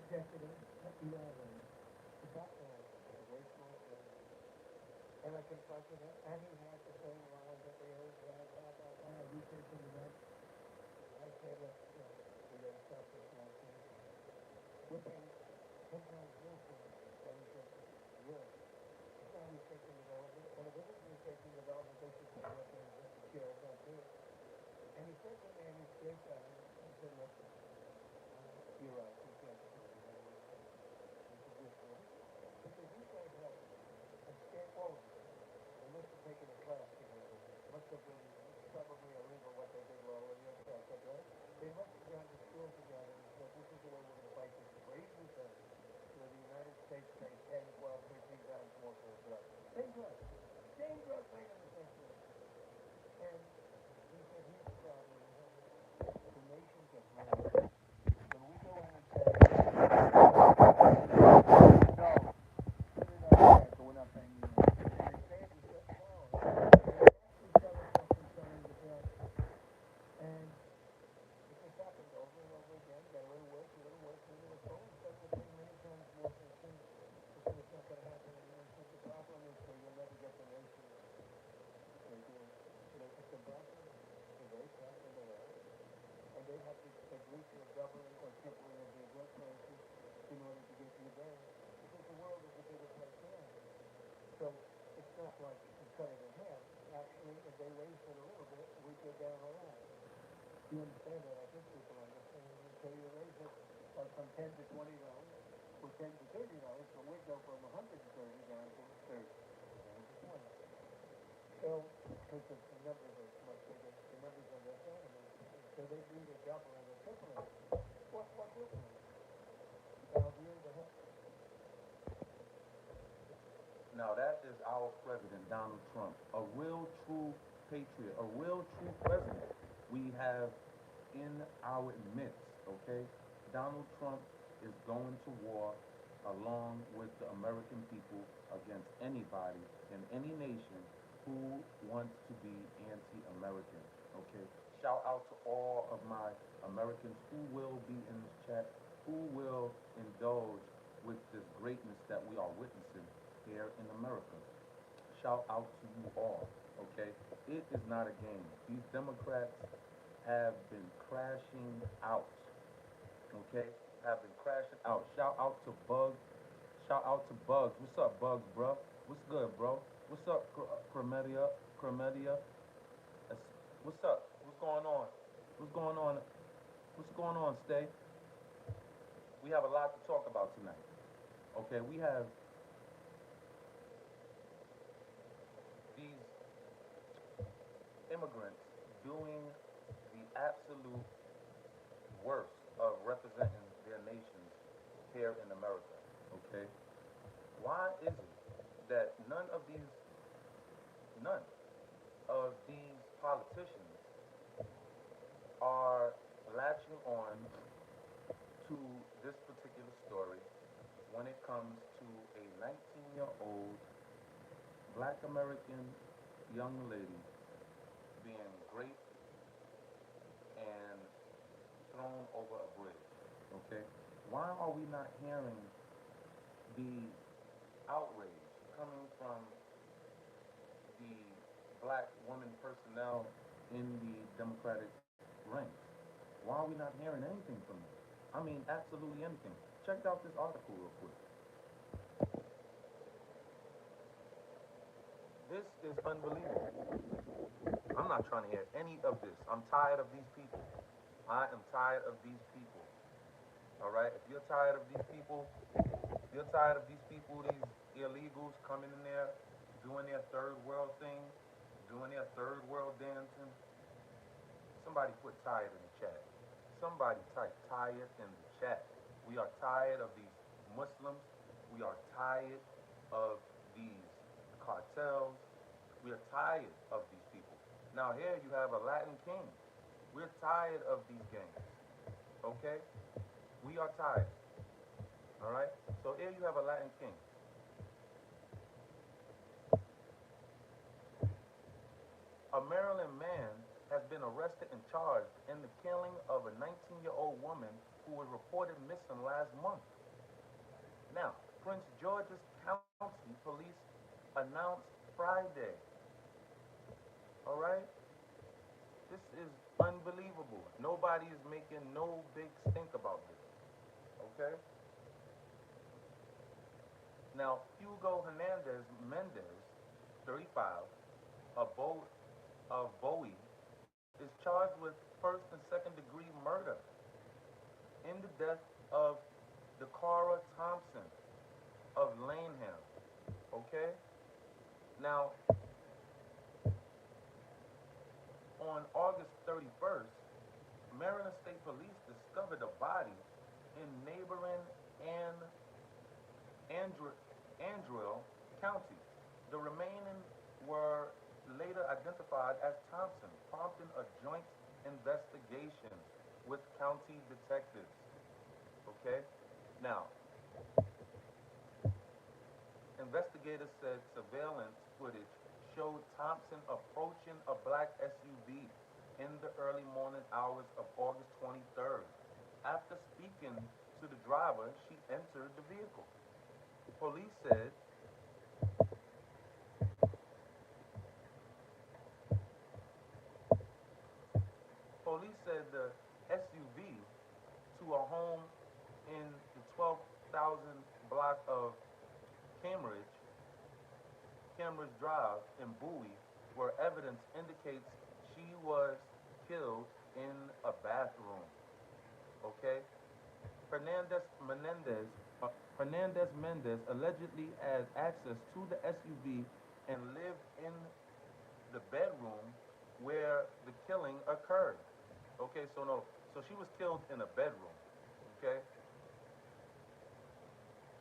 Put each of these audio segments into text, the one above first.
executive, you know, the background is a very small thing. And I confronted him, and he had the same lines that they heard, blah, blah, blah, blah, research into that. I said, look, you know, we got to stop this nonsense. We're paying 10 times more for it than we should work. It's not research and development. And if it is research and development, they should pay what they're scared of not doing. And he said to me, and he's straight down, he said, look, you're right, you can't do it. He said, this one. He said, you can't help it. And scared all of them. They must have taken a class together. Must have been probably illegal what they did while in your class, right? They must have gone to school together and said, this is the way we're going to fight this crazy thing. So the United States pays 10, 12, 13 times more for a drug. Same drug. Same drug made in the same place. And he said, here's the problem. The nation gets mad. When we go in and say, no, put it up there, but we're not paying you. And they say it with such power. They actually tell us what's concerning the drug. And it just happened over and over again. Got a little worse, a little worse, a little worse. But we're paying many times more for the thing. Because it's not going to happen. And the problem is that you'll never get the nation. They do. You know, it's a buffer. They're very tough in the world. And they have to agree to a doubling or tripling of their drug prices in order to get you there. Because the world is a bigger place now. So it's not like you cut it in half. Actually, if they raise it a little bit, we go down a lot. You understand that? I think people understand. So you raise it from 10 to $20, or 10 to $30, but we go from 130 down to 30, down to 20. So, because the numbers are much bigger, the numbers are less animals. So they do the double and the triple. What difference? Now, here's the heck. Now that is our president, Donald Trump, a real true patriot, a real true president we have in our midst, okay? Donald Trump is going to war along with the American people against anybody in any nation who wants to be anti-American, okay? Shout out to all of my Americans who will be in this chat, who will indulge with this greatness that we are witnessing here in America. Shout out to you all, okay? It is not a game. These Democrats have been crashing out, okay? Have been crashing out. Shout out to Bugs. Shout out to Bugs. What's up, Bugs, bro? What's good, bro? What's up, Chromedia? Chromedia? What's up? What's going on? What's going on? What's going on, Stay? We have a lot to talk about tonight. Okay, we have these immigrants doing the absolute worst of representing their nations here in America. Okay? Why is it that none of these politicians are latching on to this particular story when it comes to a 19-year-old black American young lady being raped and thrown over a bridge? Okay? Why are we not hearing the outrage coming from the black women personnel in the Democratic ranks? Why are we not hearing anything from them? I mean, absolutely anything. Check out this article real quick. This is unbelievable. I'm not trying to hear any of this. I'm tired of these people. I am tired of these people. All right? If you're tired of these people, these illegals coming in there, doing their third world thing, doing their third world dancing, somebody put tired in the chat. Somebody type tired in the chat. We are tired of these Muslims. We are tired of these cartels. We are tired of these people. Now here you have a Latin king. We're tired of these gangs. Okay? We are tired. All right? So here you have a Latin king. A Maryland man has been arrested and charged in the killing of a 19-year-old woman who was reported missing last month. Prince George's County police announced Friday. All right? This is unbelievable. Nobody is making no big stink about this. Okay? Now, Hugo Hernandez-Mendez, 35, of Bowie, is charged with first and second degree murder in the death of DaCara Thompson of Laneham. Okay? Now, on August 31st, Maryland State Police discovered a body in neighboring Andrew County. The remaining were later identified as Thompson, prompting a joint investigation with county detectives. Okay? Now, investigators said surveillance footage showed Thompson approaching a black SUV in the early morning hours of August 23rd. After speaking to the driver, she entered the vehicle. Police said the SUV to a home in the 12,000 block of Cambridge Drive in Bowie, where evidence indicates she was killed in a bathroom. Okay? Hernandez-Mendez allegedly had access to the SUV and lived in the bedroom where the killing occurred. Okay, so no, so she was killed in a bedroom. Okay?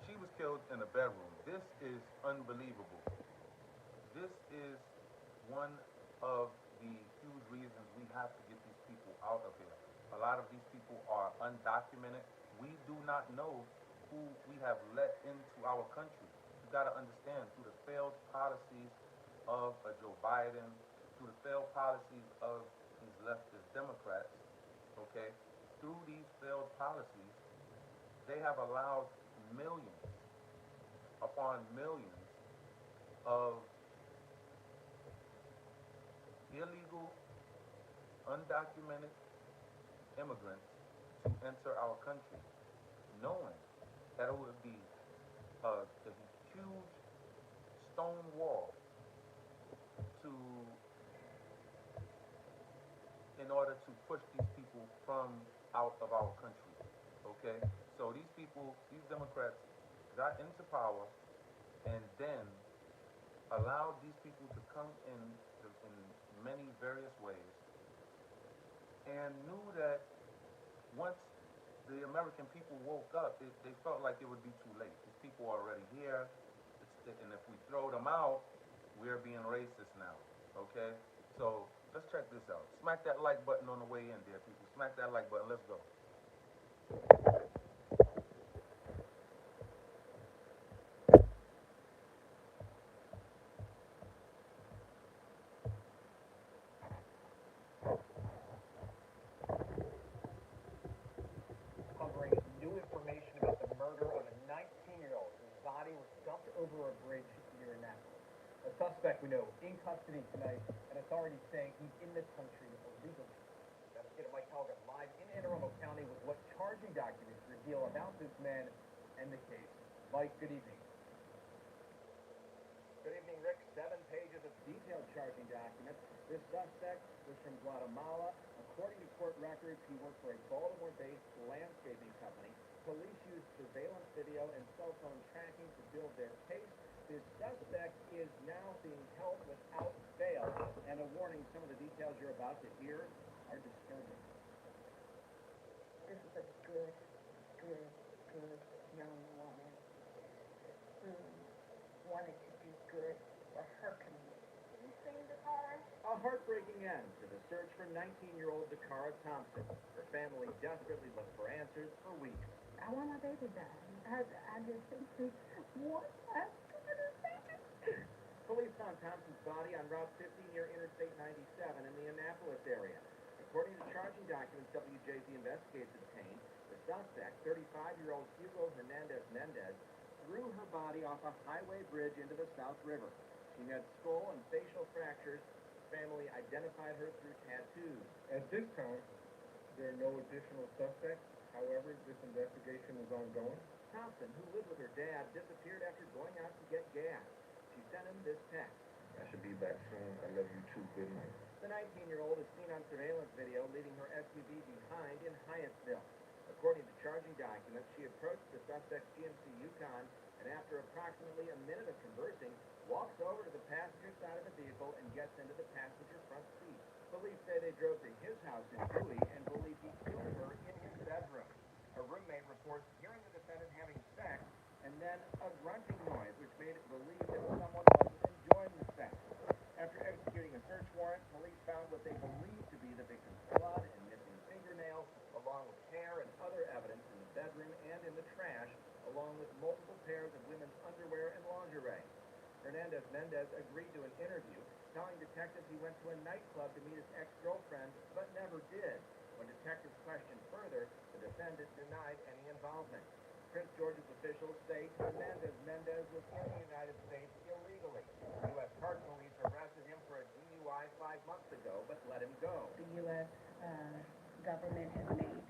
She was killed in a bedroom. This is unbelievable. This is one of the huge reasons we have to get these people out of here. A lot of these people are undocumented. We do not know who we have let into our country. You got to understand, through the failed policies of Joe Biden, through the failed policies of these leftist Democrats, okay, through these failed policies, they have allowed millions upon millions of illegal, undocumented immigrants to enter our country, knowing that it would be a huge stone wall to, in order to push these people from out of our country. Okay? So these people, these Democrats got into power and then allowed these people to come in many various ways and knew that once the American people woke up, they felt like it would be too late. These people are already here, and if we throw them out, we're being racist now. Okay? So let's check this out. Smack that like button on the way in, dear people. Smack that like button. Let's go. Covering new information about the murder of a 19-year-old whose body was dumped over a bridge near Annapolis. A suspect we know in custody tonight, and authorities saying he's in the country illegally. Investigator Mike Helga live in Anne Arundel County with what charging documents reveal about this man and the case. Mike, good evening. Good evening, Rick. 7 pages of detailed charging documents. This suspect was from Guatemala. According to court records, he worked for a Baltimore-based landscaping company. Police used surveillance video and cell phone tracking to build their case. This suspect is now being held without bail. And a warning, some of the details you're about to hear are disturbing. This is a good young woman who wanted to do good for her community. Have you seen DaCara? A heartbreaking end to the search for 19-year-old DaCara Thompson. Her family desperately looked for answers for weeks. I want my baby back. I just think what? Police found Thompson's body on Route 50 near Interstate 97 in the Annapolis area. According to charging documents WJZ investigators obtained, the suspect, 35-year-old Hugo Hernandez-Mendez, threw her body off a highway bridge into the South River. She had skull and facial fractures. Family identified her through tattoos. At this time, there are no additional suspects. However, this investigation is ongoing. Thompson, who lived with her dad, disappeared after going out to get gas. She sent him this text. I should be back soon. I love you too. Good night. The 19-year-old is seen on surveillance video leaving her SUV behind in Hyattsville. According to charging documents, she approached the suspect's GMC Yukon and after approximately a minute of conversing, walks over to the passenger side of the vehicle and gets into the passenger front seat. Police say they drove to his house in Bowie and believe he killed her in his bedroom. Her roommate reports hearing the defendant having sex and then a grunting noise, which made it believe that someone wasn't enjoying the sex. After executing a search warrant, police found what they believed to be the victim's blood and missing fingernails, along with hair and other evidence in the bedroom and in the trash, along with multiple pairs of women's underwear and lingerie. Hernandez-Mendez agreed to an interview, telling detectives he went to a nightclub to meet his ex-girlfriend, but never did. When detectives questioned further, the defendant denied any involvement. Prince George's officials say Hernandez-Mendez was in the United States illegally. U.S. Park Police arrested him for a DUI 5 months ago, but let him go. The U.S. Government has made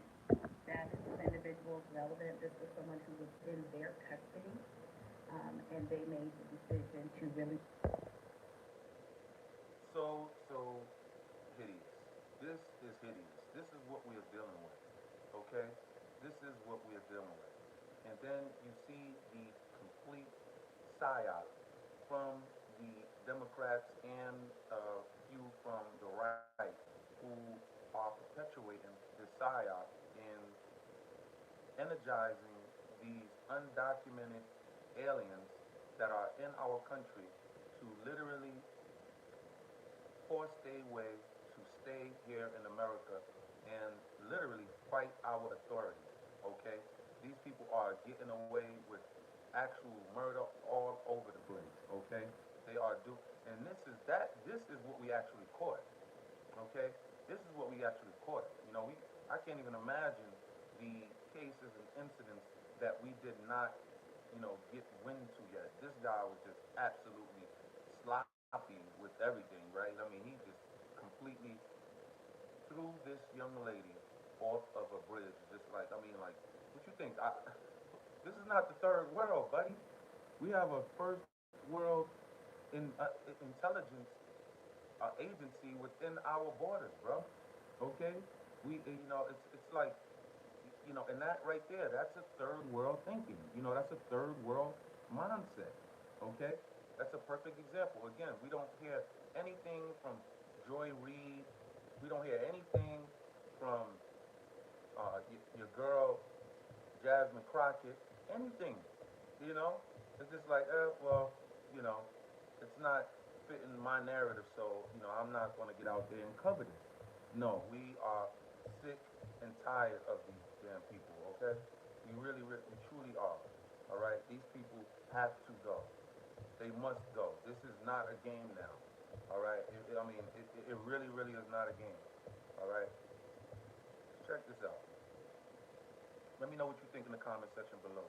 status of individuals relevant. This was someone who was in their custody, and they made the decision to really... So hideous. This is hideous. This is what we are dealing with, okay? This is what we are dealing with. And then you see the complete psyop from the Democrats and a few from the right who are perpetuating this psyop in energizing these undocumented aliens that are in our country to literally force their way to stay here in America and literally fight our authorities, okay? These people are getting away with actual murder all over the place, okay? They are and this is what we actually caught, okay? This is what we actually caught. You know, I can't even imagine the cases and incidents that we did not, get wind to yet. This guy was just absolutely sloppy with everything, right? I mean, he just completely threw this young lady off of a bridge. Just like, what you think? This is not the third world, buddy. We have a first world intelligence agency within our borders, bro. Okay? It's like, and that right there, that's a third world thinking. That's a third world mindset. Okay? That's a perfect example. Again, we don't hear anything from Joy Reid. We don't hear anything from your girl, Jasmine Crockett. Anything. It's just like, it's not fitting my narrative, so, I'm not going to get out there and cover this. No, we are sick and tired of these damn people, okay? We really, we truly are, all right? These people have to go. They must go. This is not a game now, all right? It really, really is not a game, all right? Check this out. Let me know what you think in the comment section below.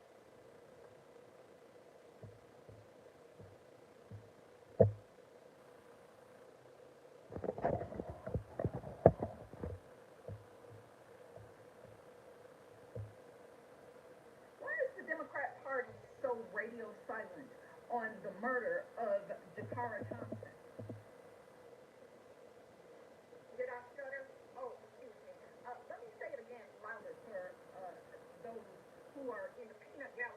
Why is the Democrat Party so radio silent on the murder of DaCara Thompson? Did I stutter? Oh, excuse me. Let me say it again louder for those who are in the peanut gallery.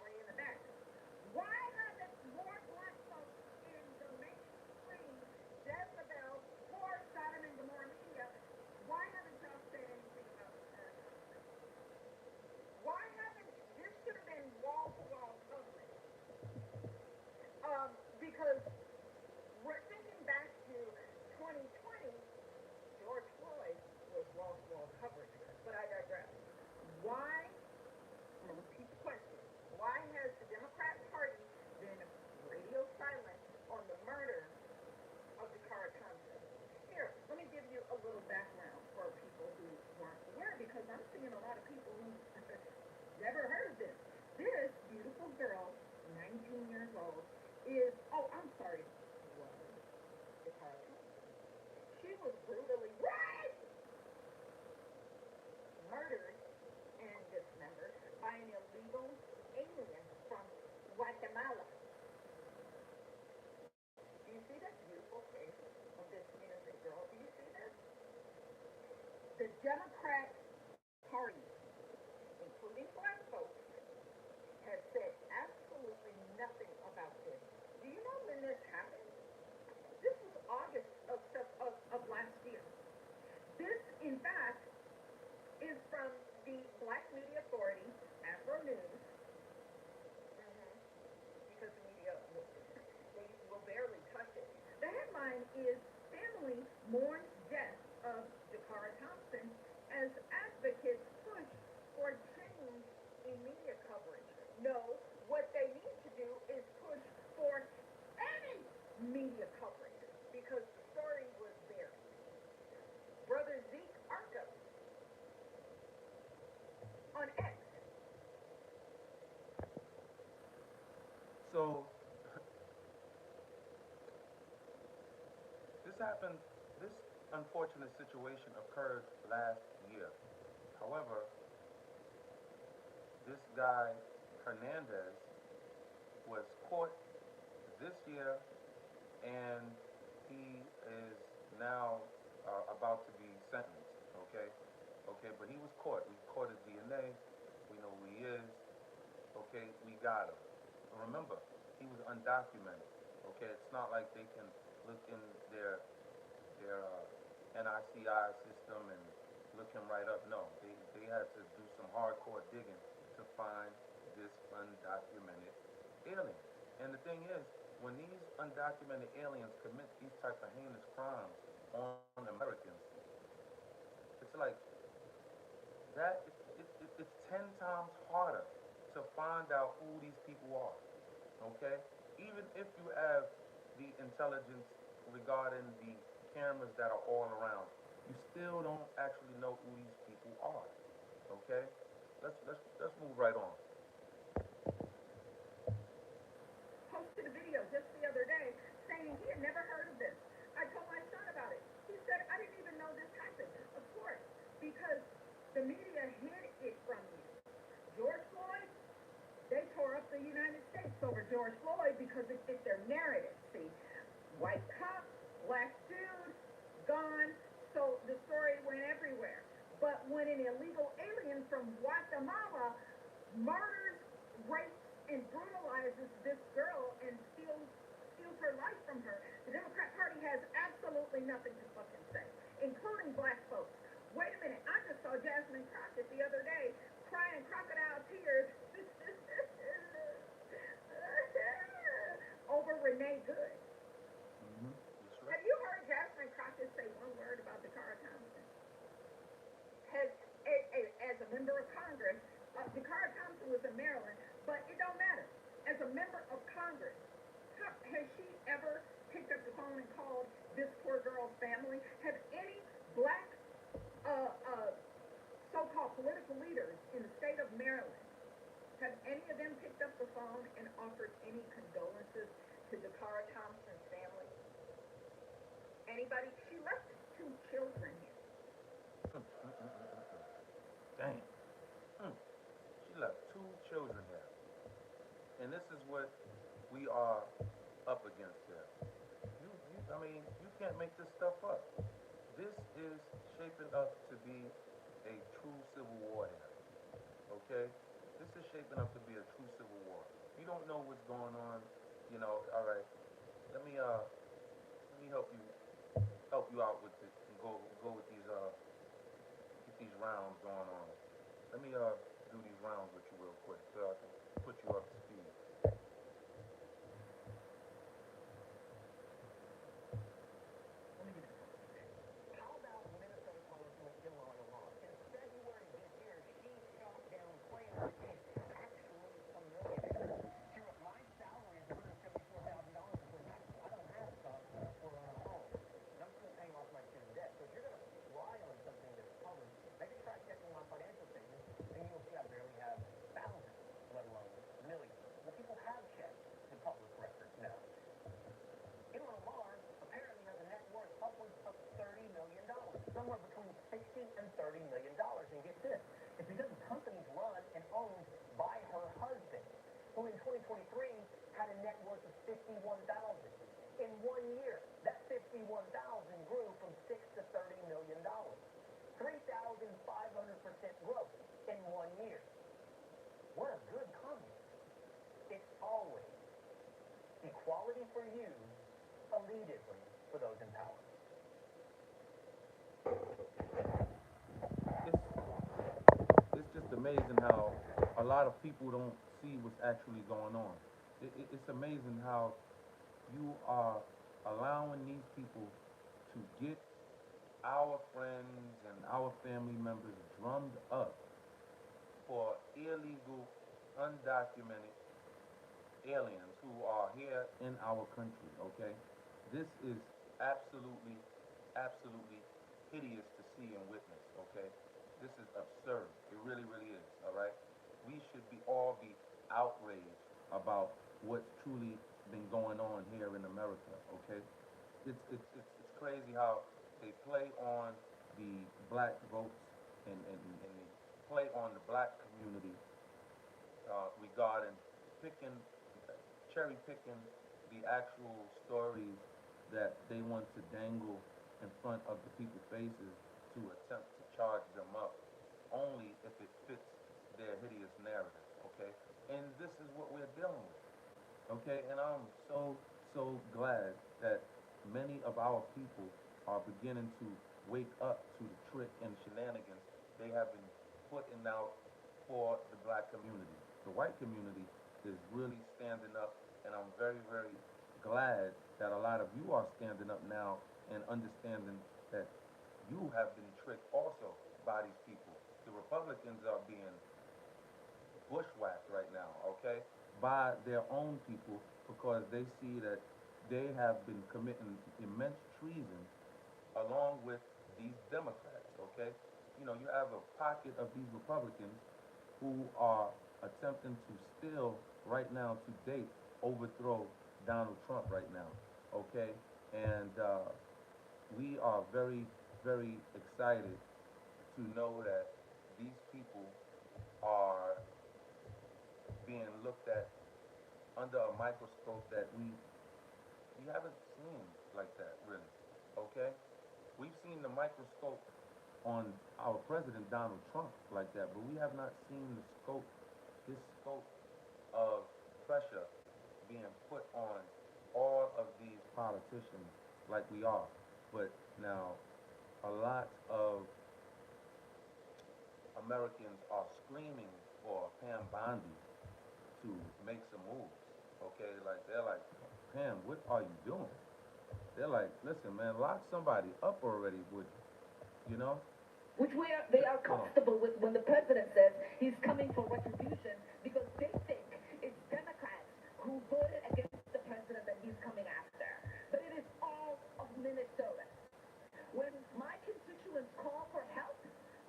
mourns death of DaCara Thompson as advocates push for change in media coverage. No, what they need to do is push for any media coverage because the story was there. Brother Zeke Arca on X. So this unfortunate situation occurred last year. However, this guy, Hernandez, was caught this year and he is now about to be sentenced, okay? Okay, but he was caught. We caught his DNA. We know who he is. Okay, we got him. Remember, he was undocumented. Okay, it's not like they can look in their NICI system and look him right up. No, they had to do some hardcore digging to find this undocumented alien. And the thing is, when these undocumented aliens commit these type of heinous crimes on Americans, it's like that. It's 10 times harder to find out who these people are. Okay, even if you have the intelligence regarding the cameras that are all around, you still don't actually know who these people are. Okay, let's move right on. Posted a video just the other day saying he had never heard of this. I told my son about it. He said, I didn't even know this happened. Of course, because the media hid it from you. George Floyd, they tore up the United States over George Floyd because it fit their narrative. See, white cop, black dude, gone. So the story went everywhere. But when an illegal alien from Guatemala murders, rapes, and brutalizes this girl and steals her life from her, the Democrat Party has absolutely nothing to fucking say, including black folks. Wait a minute, I just saw Jasmine Crockett the other day crying crocodile tears over Renee Good. Mm-hmm. Right. Have you heard Jasmine Crockett say one word about DaCara Thompson? As a member of Congress, DaCara Thompson was in Maryland, but it don't matter. As a member of Congress, has she ever picked up the phone and called this poor girl's family? Have any black so-called political leaders in the state of Maryland, have any of them picked up the phone and offered any condolences to DaCara Thompson's family? Anybody? She left 2 children here. Dang. She left 2 children here. And this is what we are up against here. I mean, you can't make this stuff up. This is shaping up to be a true civil war here. Okay? This is shaping up to be a true civil war. You don't know what's going on, you know, all right. Let me help you out with it and go with these get these rounds going on. Let me do these rounds with you real quick so I can put you up to speed. How about Minnesota Congresswoman Ilana Long? In February this year, she shot down claims that she's actually a millionaire. She wrote, my salary is $174,000 before taxes. I don't have or own a home. And I'm still paying off my student debt. So if you're going to rely on something that's published, maybe try checking my financial statements, and you'll see I barely have thousands, let alone millions. Well, people have checked the public records now. Ilhan Omar apparently has a net worth upwards of $30 million, somewhere between $60 and $30 million. And get this, it's because the company's run and owned by her husband, who in 2023 had a net worth of $51,000. In 1 year, that $51,000 grew from $6 to $30 million. 3,500% growth in 1 year. What a good communist. It's always equality for you, elitism for those in power. It's just amazing how a lot of people don't see what's actually going on. It's amazing how you are allowing these people to get our friends and our family members drummed up for illegal, undocumented aliens who are here in our country, okay? This is absolutely, absolutely hideous to see and witness, okay? This is absurd. It really, really is, all right? We should all be outraged about what's truly been going on here in America, okay? It's crazy how they play on the black votes and they play on the black community regarding picking, cherry picking the actual stories that they want to dangle in front of the people's faces to attempt to charge them up, only if it fits their hideous narrative, okay? And this is what we're dealing with, okay? And I'm so glad that many of our people are beginning to wake up to the trick and shenanigans they have been putting out for the black community. The white community is really standing up, and I'm very, very glad that a lot of you are standing up now and understanding that you have been tricked also by these people. The Republicans are being bushwhacked right now, okay, by their own people because they see that they have been committing immense treason along with these Democrats, okay? You know, you have a pocket of these Republicans who are attempting to still, right now, to date, overthrow Donald Trump right now, okay? And we are very, very excited to know that these people are being looked at under a microscope that we haven't seen like that, really, okay? We've seen the microscope on our president, Donald Trump, like that, but we have not seen the scope, this scope of pressure being put on all of these politicians like we are. But now, a lot of Americans are screaming for Pam Bondi to make some moves, okay? Like, they're like, Pam, what are you doing? They're like, listen, man, lock somebody up already, would you know? They are comfortable with when the president says he's coming for retribution because they think it's Democrats who voted against the president that he's coming after. But it is all of Minnesota. When my constituents call for help,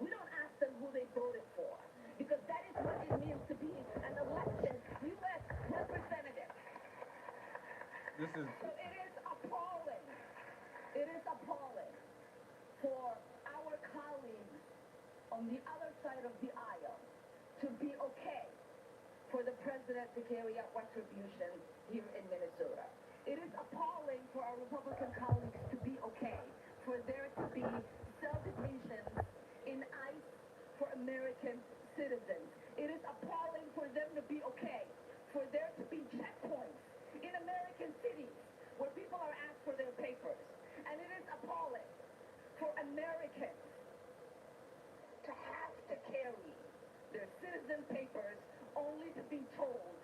we don't ask them who they voted for because that is what it means to be an elected U.S. representative. This is So it is appalling. It is appalling for our colleagues on the other side of the aisle to be okay for the president to carry out retribution here in Minnesota. It is appalling for our Republican colleagues to be okay for there to be self-deletions in ICE for American citizens. It is appalling for them to be okay for there to be checkpoints in American cities where people are asked for their papers. And it is appalling for Americans to have to carry their citizen papers only to be told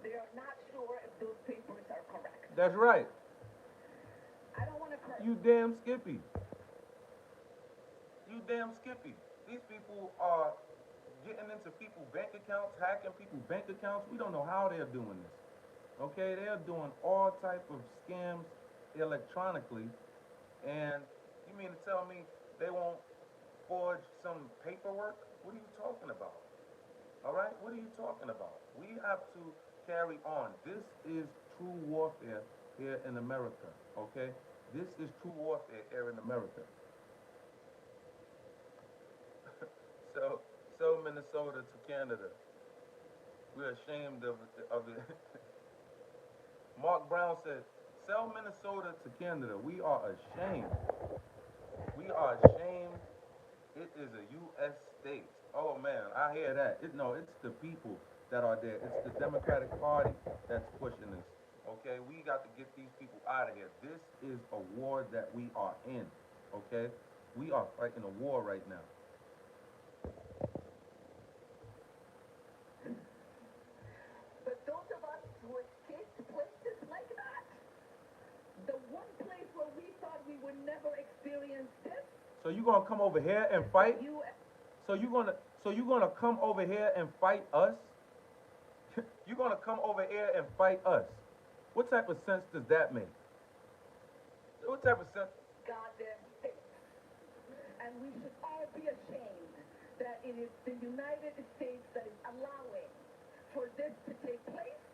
they are not sure if those papers are correct. That's right. I don't want to curse. You damn Skippy. You damn Skippy. These people are getting into people's bank accounts, hacking people's bank accounts. We don't know how they're doing this. Okay, they're doing all type of scams electronically, and you mean to tell me they won't forge some paperwork? What are you talking about? All right, what are you talking about? We have to carry on. This is true warfare here in America, okay? This is true warfare here in America. So Minnesota to Canada. We're ashamed of it. Mark Brown said, sell Minnesota to Canada. We are ashamed. We are ashamed. It is a U.S. state. Oh, man, I hear that. It's the people that are there. It's the Democratic Party that's pushing this. Okay? We got to get these people out of here. This is a war that we are in. Okay? We are fighting a war right now. But those of us who escaped places like that, the one place where we thought we would never experience death, So you gonna come over here and fight? You, So you gonna come over here and fight us? You gonna come over here and fight us? What type of sense does that make? What type of sense? goddamn state. And we should all be ashamed that it is the United States that is allowing for this to take place,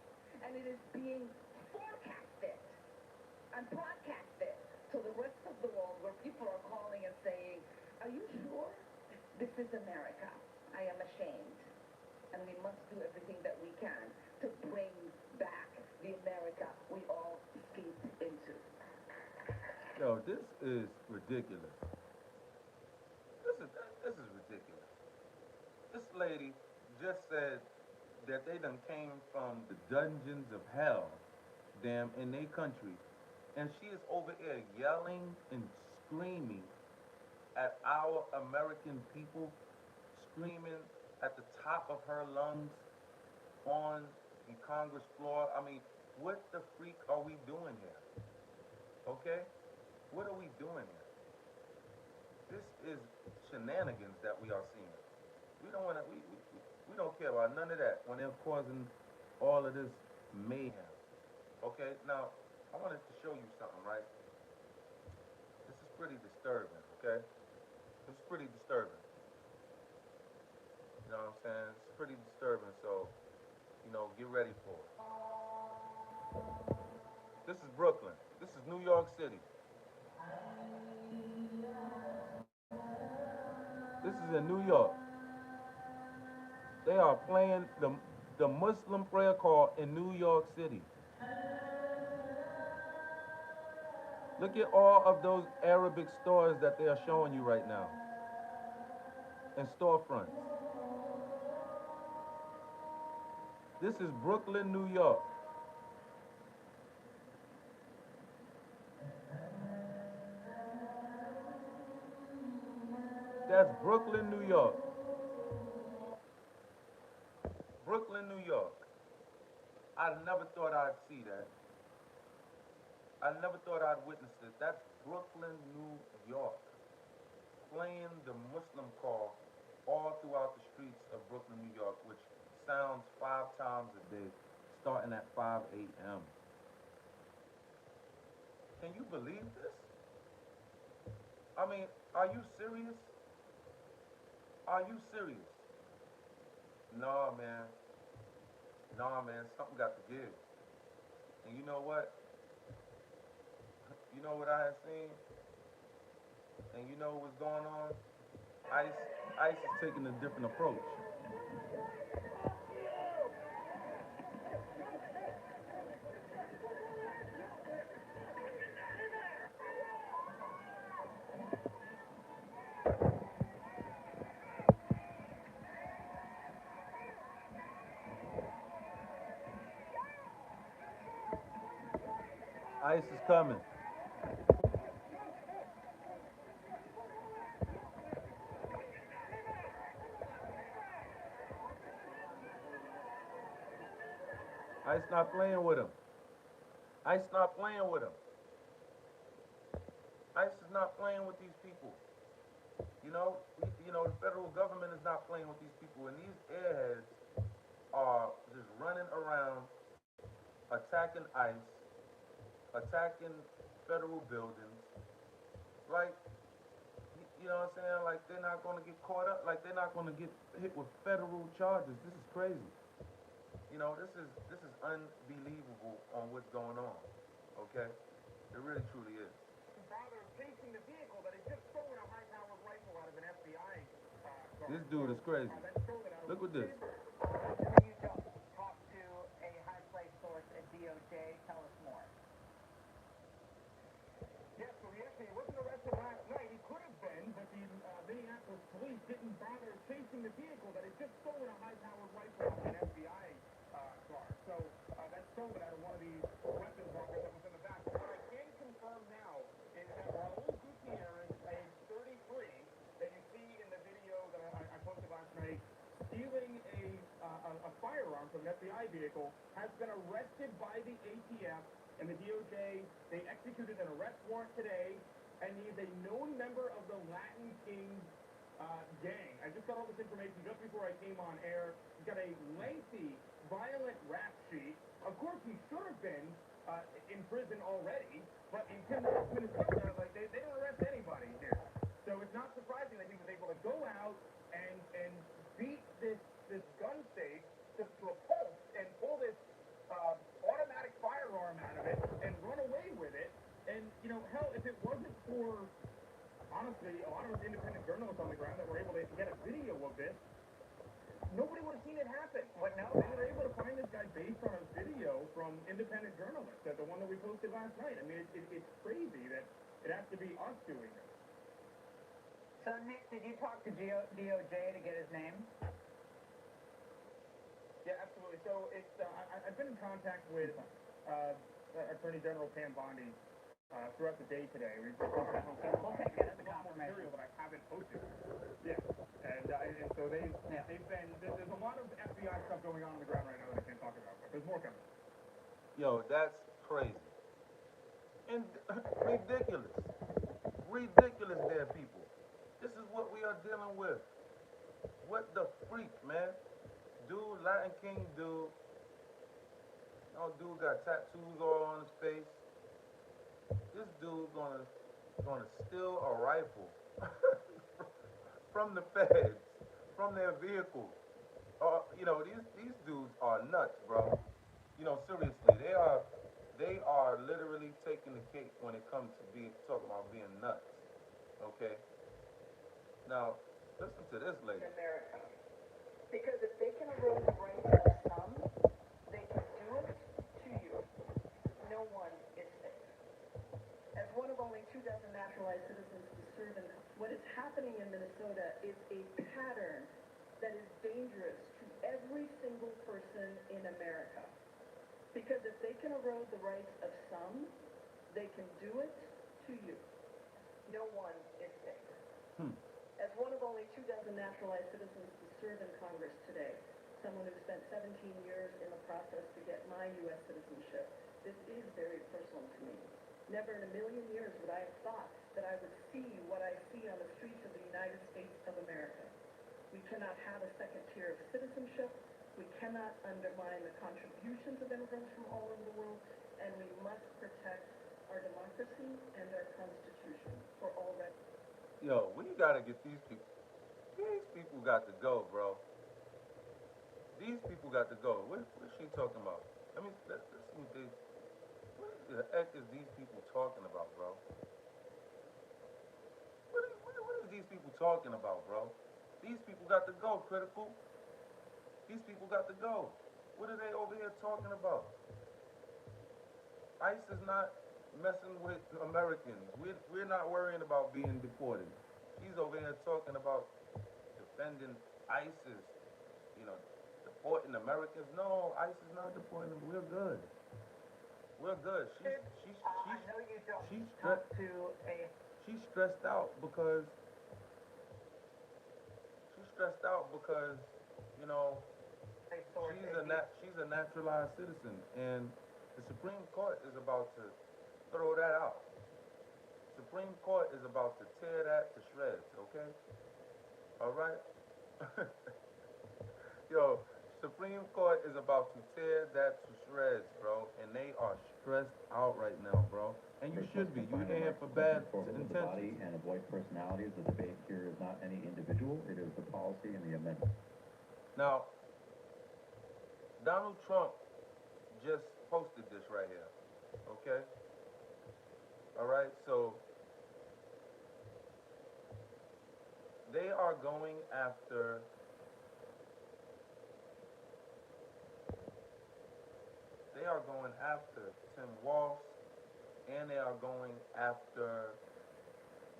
and it is being forecasted and broadcasted to the rest of the world, where people are calling and saying, are you sure? This is America. I am ashamed. And we must do everything that we can to bring back the America we all escaped into. Yo, this is ridiculous. This is ridiculous. This lady just said that they done came from the dungeons of hell, damn, in their country, and she is over here yelling and screaming at our American people, screaming at the top of her lungs on the Congress floor. I mean, what the freak are we doing here? Okay? What are we doing here? This is shenanigans that we are seeing. We don't want to. We don't care about none of that when they're causing all of this mayhem. Okay. Now, I wanted to show you something, right? This is pretty disturbing. Okay. This is pretty disturbing. You know what I'm saying? It's pretty disturbing. So, you know, get ready for it. This is Brooklyn. This is New York City. This is in New York. They are playing the Muslim prayer call in New York City. Look at all of those Arabic stores that they are showing you right now. And storefronts. This is Brooklyn, New York. That's Brooklyn, New York. Brooklyn, New York. I never thought I'd see that. I never thought I'd witness it. That's Brooklyn, New York. Playing the Muslim call all throughout the streets of Brooklyn, New York, which sounds 5 times a day, starting at 5 a.m. Can you believe this? I mean, are you serious? Are you serious? Nah, man. Nah, man, something got to give. And you know what? You know what I have seen? And you know what's going on? ICE is taking a different approach. ICE is coming. ICE not playing with him. ICE not playing with him. ICE is not playing with these people. You know, the federal government is not playing with these people, and these airheads are just running around, attacking ICE, attacking federal buildings. Like, you know what I'm saying? Like, they're not going to get caught up. Like, they're not going to get hit with federal charges. This is crazy. You know, this is unbelievable on what's going on. Okay? It really truly is. Father chasing the vehicle that had just stolen a high-powered rifle out of an FBI car. This dude is crazy. Look at this. You don't talk to a high-placed source at DOJ. Tell us more. Yes, so he actually wasn't arrested last night. He could have been, but the Minneapolis police didn't bother chasing the vehicle that had just stolen a high-powered rifle out of an FBI car. So that's stolen out of one of these weapons bunkers that was in the back. What I can confirm now is that Raul Gutierrez, age 33, that you see in the video that I posted last night, stealing a firearm from an FBI vehicle, has been arrested by the ATF and the DOJ. They executed an arrest warrant today. and he's a known member of the Latin Kings gang. I just got all this information just before I came on air. He's got a lengthy, violent rap sheet. Of course, he should have been in prison already, but in Minnesota, like they don't arrest anybody here. So it's not surprising that he was able to go out and beat this gun safe to a pulse and pull this automatic firearm out of it and run away with it. And, you know, hell, if it wasn't for, honestly, a lot of those independent journalists on the ground that were able to get a video of this, nobody would have seen it happen. What now? They were able to find this guy based on a video from independent journalists, the one that we posted last night. I mean, it's crazy that it has to be us doing this. So, Nick, did you talk to DOJ to get his name? Yeah, absolutely. So it's I've been in contact with Attorney General Pam Bondi throughout the day today. We'll take it as a confirmation. Material that I haven't posted. Yeah, and so they've been there's a lot of FBI stuff going on the ground right now that I can't talk about, but there's more coming. Yo, that's crazy. And ridiculous. Ridiculous there, people. This is what we are dealing with. What the freak, man? Dude, Latin King dude. No dude got tattoos all on his face. This dude gonna steal a rifle from the feds, from their vehicle. You know, these dudes are nuts, bro. You know, seriously, they are literally taking the cake when it comes to talking about being nuts. Okay. Now, listen to this lady. America. Because if they can erode the rights of some, they can do it to you. No one is safe. As one of only 2 dozen naturalized citizens to serve in, what is happening in Minnesota is a pattern that is dangerous to every single person in America. Because if they can erode the rights of some, they can do it to you. No one is safe. As one of only 2 dozen naturalized citizens to serve in Congress today, someone who spent 17 years in the process to get my U.S. citizenship, this is very personal to me. Never in a million years would I have thought that I would see what I see on the streets of the United States of America. We cannot have a second tier of citizenship. We cannot undermine the contributions of immigrants from all over the world, and we must protect our democracy and our Constitution for all residents. Yo, we gotta get these people. These people got to go, bro. These people got to go. What is she talking about? I mean, let's see what the heck is these people talking about, bro? What is these people talking about, bro? These people got to go, Critical. These people got to go. What are they over here talking about? ICE is not messing with Americans. We're not worrying about being deported. She's over here talking about defending ISIS, you know, deporting Americans. No, ICE is not deporting them. We're good. We're good. I know you don't she's talk to a... She's stressed out because you know, she's a naturalized citizen, and the Supreme Court is about to throw that out. Supreme Court is about to tear that to shreds, okay? All right? Yo, Supreme Court is about to tear that to shreds, bro, and they are stressed out right now, bro. And you should be. You're here for bad intentions. The body and avoid personalities. The debate here is not any individual. It is the policy and the amendment. Now, Donald Trump just posted this right here, okay? All right, so they are going after Tim Walz, and they are going after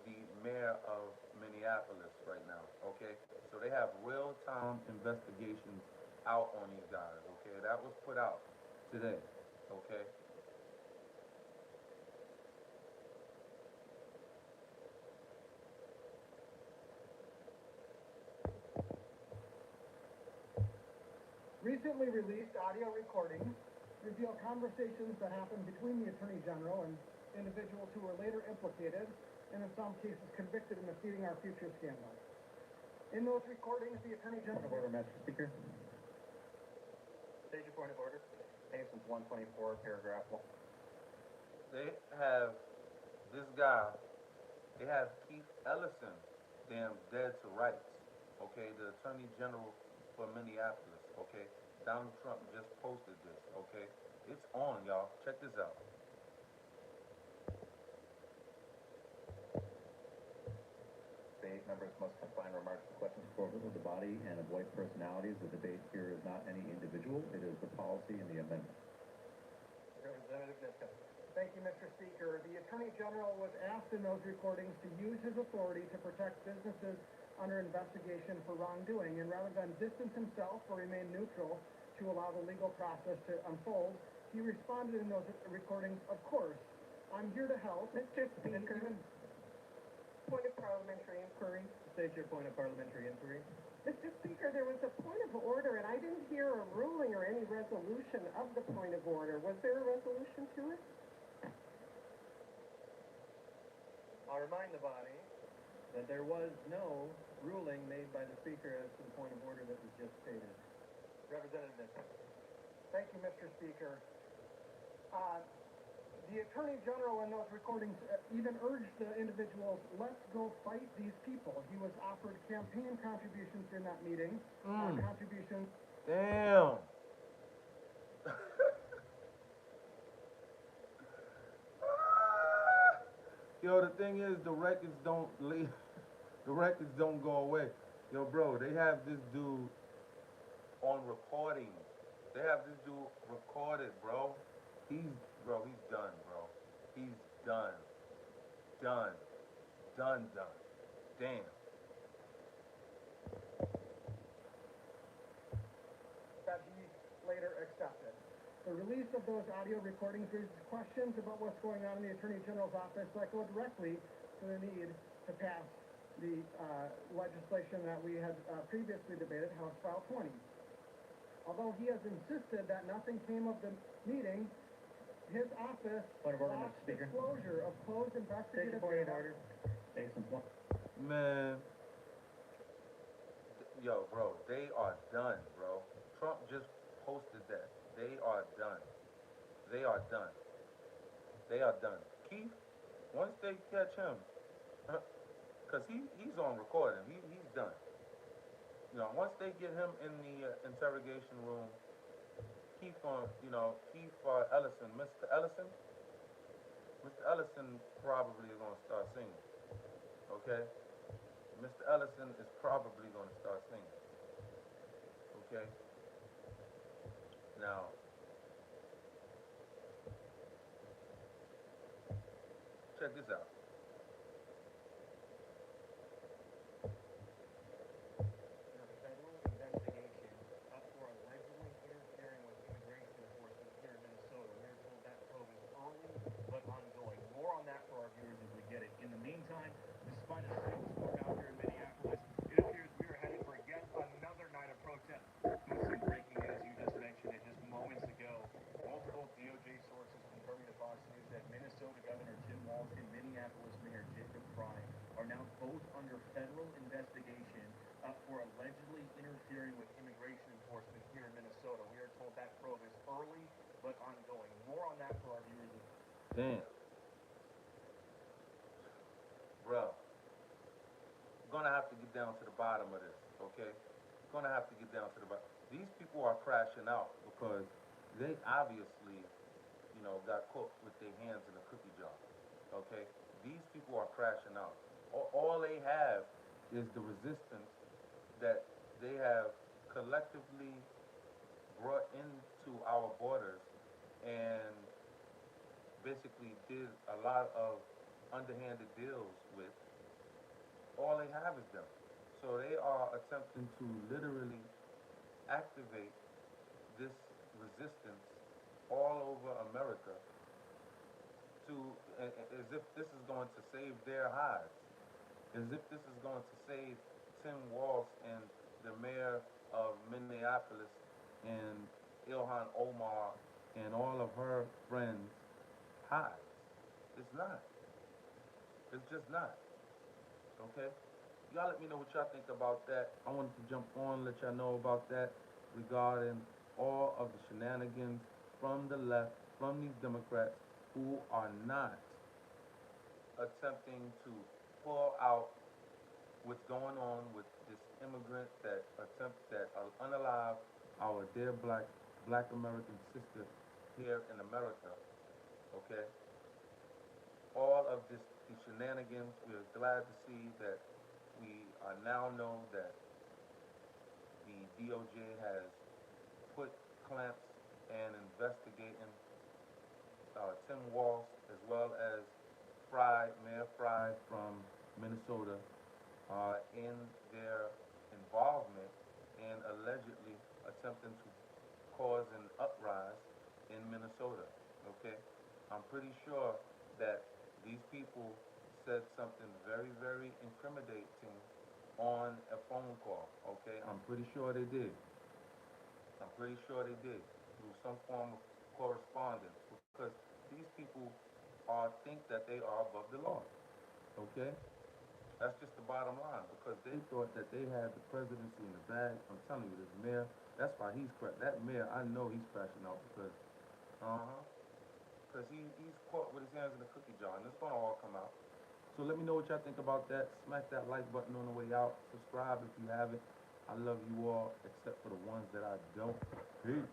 the mayor of Minneapolis right now, okay? So they have real-time investigations out on these guys, okay? That was put out today, okay? Recently released audio recordings reveal conversations that happened between the Attorney General and individuals who were later implicated and in some cases convicted in the Feeding Our Future scandal. In those recordings, the Attorney Point of General... order, Mr. Speaker. State your point of order. Pasons 124, paragraph 1. They have this guy, they have Keith Ellison, damn dead to rights, okay? The Attorney General for Minneapolis, okay? Donald Trump just posted this, okay? It's on, y'all. Check this out. Debate members must confine remarks to questions appropriate with the body and avoid personalities. The debate here is not any individual. It is the policy and the amendment. Representative Niska. Thank you, Mr. Speaker. The Attorney General was asked in those recordings to use his authority to protect businesses under investigation for wrongdoing, and rather than distance himself or remain neutral to allow the legal process to unfold, he responded in those recordings, "Of course, I'm here to help." Mr. Speaker, point of parliamentary inquiry. State your point of parliamentary inquiry. Mr. Speaker, there was a point of order, and I didn't hear a ruling or any resolution of the point of order. Was there a resolution to it? I'll remind the body that there was no ruling made by the Speaker as to the point of order that was just stated. Representative Niska. Thank you, Mr. Speaker. The Attorney General in those recordings even urged the individuals, let's go fight these people. He was offered campaign contributions during that meeting, contributions. Damn. Yo, the thing is, the records don't leave. The records don't go away. Yo, bro, they have this dude on recording. They have this dude recorded, bro. He's done, bro. He's done. Done. Damn. That he later accepted. The release of those audio recordings raises questions about what's going on in the Attorney General's office that go directly to the need to pass the legislation that we had previously debated, House File 20. Although he has insisted that nothing came of the meeting, his office blocks disclosure of closed investigative data. Man. Yo, bro, they are done, bro. Trump just posted that. They are done. Keith, once they catch him, because he's on recording, he's done. You know, once they get him in the interrogation room, Keith Ellison, Mr. Ellison probably is going to start singing. Okay? Mr. Ellison is probably going to start singing. Okay? Now, check this out. Federal investigation up for allegedly interfering with immigration enforcement here in Minnesota. We are told that probe is early but ongoing. More on that for our viewers as we get it. In the meantime, despite a snowstorm out here in Minneapolis, it appears we are headed for yet another night of protest. With some breaking news, you just mentioned it just moments ago. Multiple DOJ sources confirming to Fox News that Minnesota Governor Tim Walz and Minneapolis Mayor Jacob Frey are now both under federal investigation for allegedly interfering with immigration enforcement here in Minnesota. We are told that probe is early but ongoing. More on that for our viewers. Damn. Bro, gonna have to get down to the bottom of this, okay? Gonna have to get down to the bottom. These people are crashing out because they obviously, got caught with their hands in a cookie jar, okay? These people are crashing out. All they have is the resistance that they have collectively brought into our borders and basically did a lot of underhanded deals with. All they have is them. So they are attempting to literally activate this resistance all over America as if this is going to save their hides, as if this is going to save Tim Walz and the mayor of Minneapolis and Ilhan Omar and all of her friends' hides. It's not. It's just not. Okay? Y'all let me know what y'all think about that. I wanted to jump on, let y'all know about that regarding all of the shenanigans from the left, from these Democrats who are not attempting to pull out what's going on with this immigrant that unalive our dear black American sister here in America. Okay? All of these shenanigans, we're glad to see that we now know that the DOJ has put clamps and investigating Tim Walz as well as Mayor Fry from Minnesota in their involvement in allegedly attempting to cause an uprise in Minnesota. Okay? I'm pretty sure that these people said something very, very incriminating on a phone call. Okay? I'm pretty sure they did. I'm pretty sure they did through some form of correspondence because these people think that they are above the law. Okay? That's just the bottom line because they thought that they had the presidency in the bag. I'm telling you, this mayor, that's why that mayor, I know he's crashing out because, because he's caught with his hands in the cookie jar and it's gonna all come out. So let me know what y'all think about that. Smack that like button on the way out. Subscribe if you haven't. I love you all except for the ones that I don't. Peace.